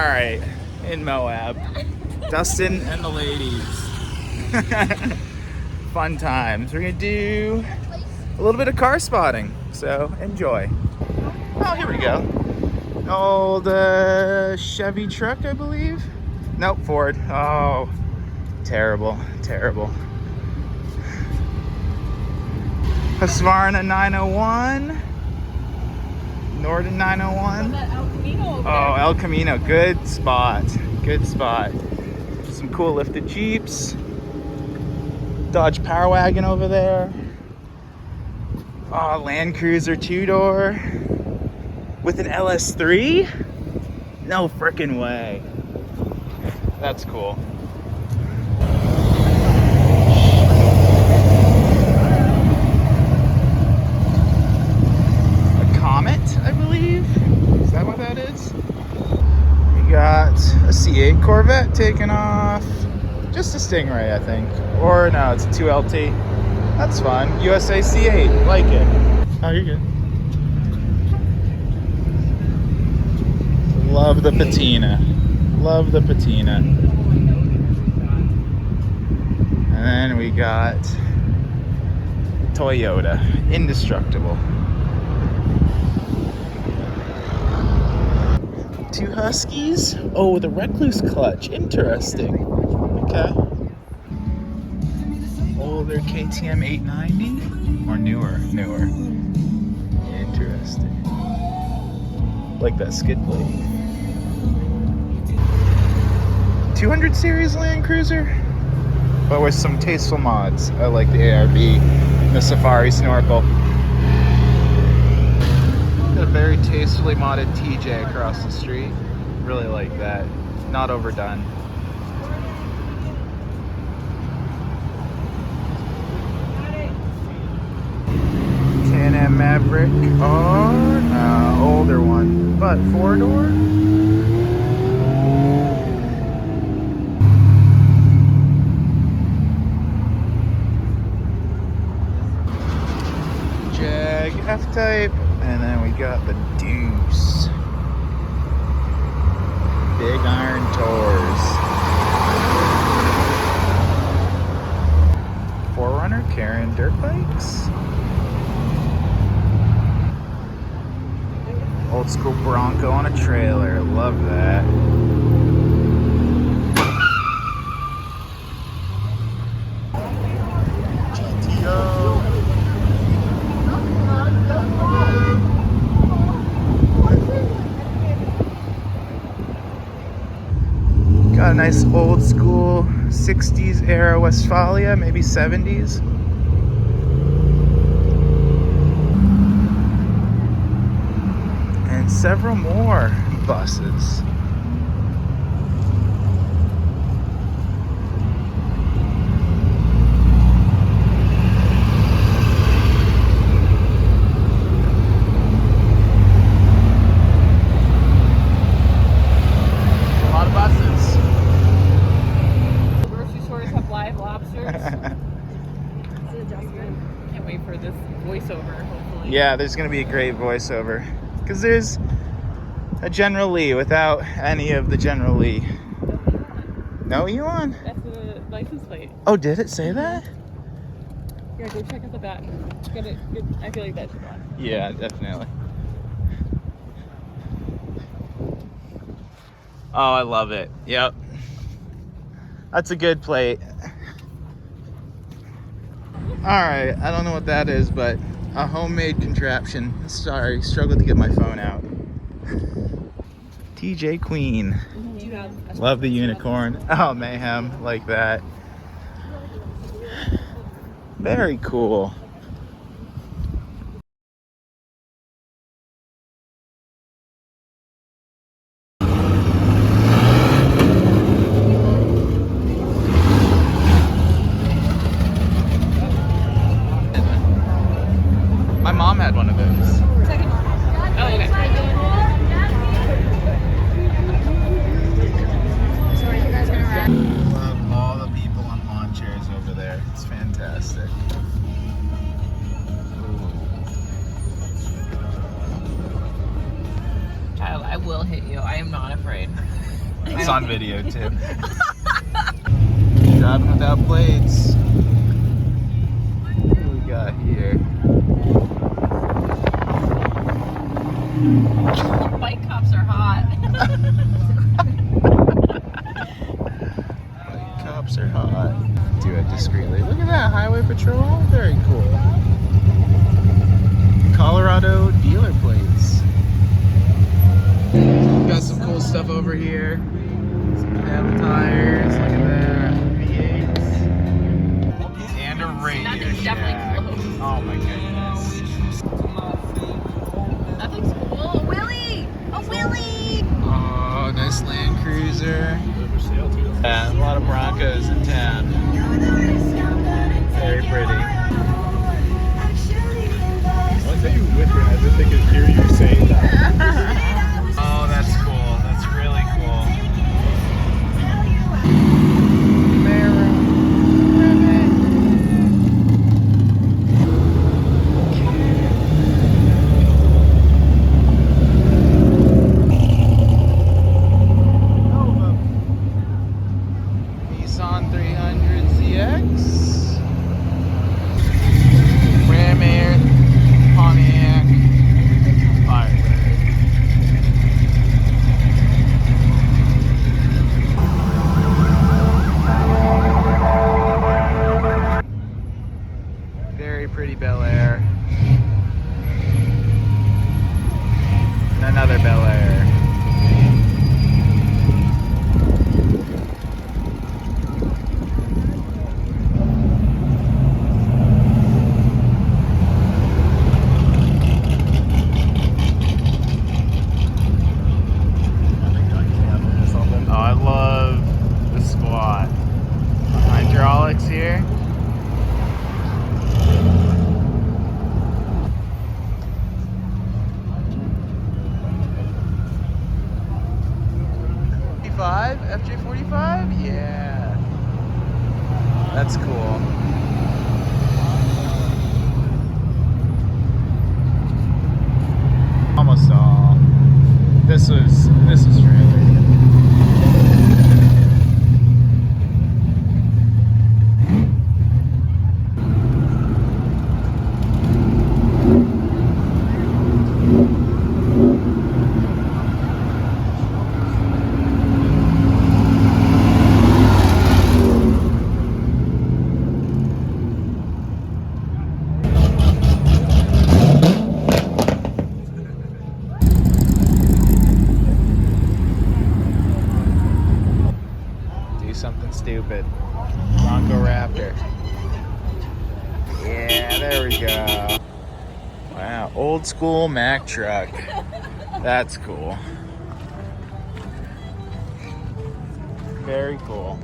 right, in Moab, Dustin and the ladies. Fun times. We're gonna do a little bit of car spotting, so enjoy. Oh, here we go. Old Chevy truck, I believe. Nope, Ford. Oh, terrible, terrible. Husqvarna 901. Norden 901. Oh, El Camino. Good spot. Good spot. Some cool lifted Jeeps. Dodge Power Wagon over there. Oh, Land Cruiser 2-door. With an LS3? No frickin' way. That's cool. I believe. Is that what that is? We got a C8 Corvette taking off. Just a Stingray, I think. Or no, it's a 2LT. That's fun. USA C8. Like it. Oh, you're good. Love the patina. Love the patina. And then we got Toyota. Indestructible. Two Huskies. Oh, the Recluse clutch. Interesting. Okay. Older KTM 890 or newer? Newer. Interesting. Like that skid plate. 200 series Land Cruiser, but with some tasteful mods. I like the ARB, the Safari snorkel. Got a very tastefully modded TJ across the street. Really like that. Not overdone. Can-Am Maverick. Oh, no, older one, but 4-door. Jag F-Type. And then we got the Deuce. Big Iron Tours. 4Runner carrying dirt bikes. Old school Bronco on a trailer. Love that. GTO. Got a nice old school 60s era Westfalia, maybe 70s. And several more buses. Yeah, there's going to be a great voiceover. Because there's a General Lee without any of the General Lee. No, Elon? That's the license plate. Oh, did it say that? Yeah, go check out the back. I feel like that's one. Yeah, definitely. Oh, I love it. Yep. That's a good plate. Alright, I don't know what that is, but a homemade contraption. Sorry, struggled to get my phone out. TJ Queen. Love the unicorn. Oh, mayhem, like that. Very cool. My mom had one of those. Oh, okay. Love all the people on lawn chairs over there. It's fantastic. It's on video too. Driving without plates. What do we got here? Bike cops are hot. Bike cops are hot. Do it discreetly. Look at that, highway patrol. Very cool. Colorado dealer plates. Got some cool stuff over here. Some cab tires. Look at that. V8s. And a radio Nothing's shack. definitely closed. Oh my goodness. Nothing's cool. A wheelie! A wheelie! Oh, nice Land Cruiser. Yeah, a lot of Broncos in town. Very pretty. Once that you whisper, I just think it's hear you say that. Oh, that's cool. That's really cool. Nissan 300 ZX. Ram Air, Pontiac, Firebird. Very pretty Bel Air. And another Bel Air. Oh, I love the squat. Hydraulics here. FJ45? Yeah. That's cool. Almost all. This was trailer. Something stupid. Bronco Raptor. Yeah, there we go. Wow, old school Mack truck. That's cool. Very cool.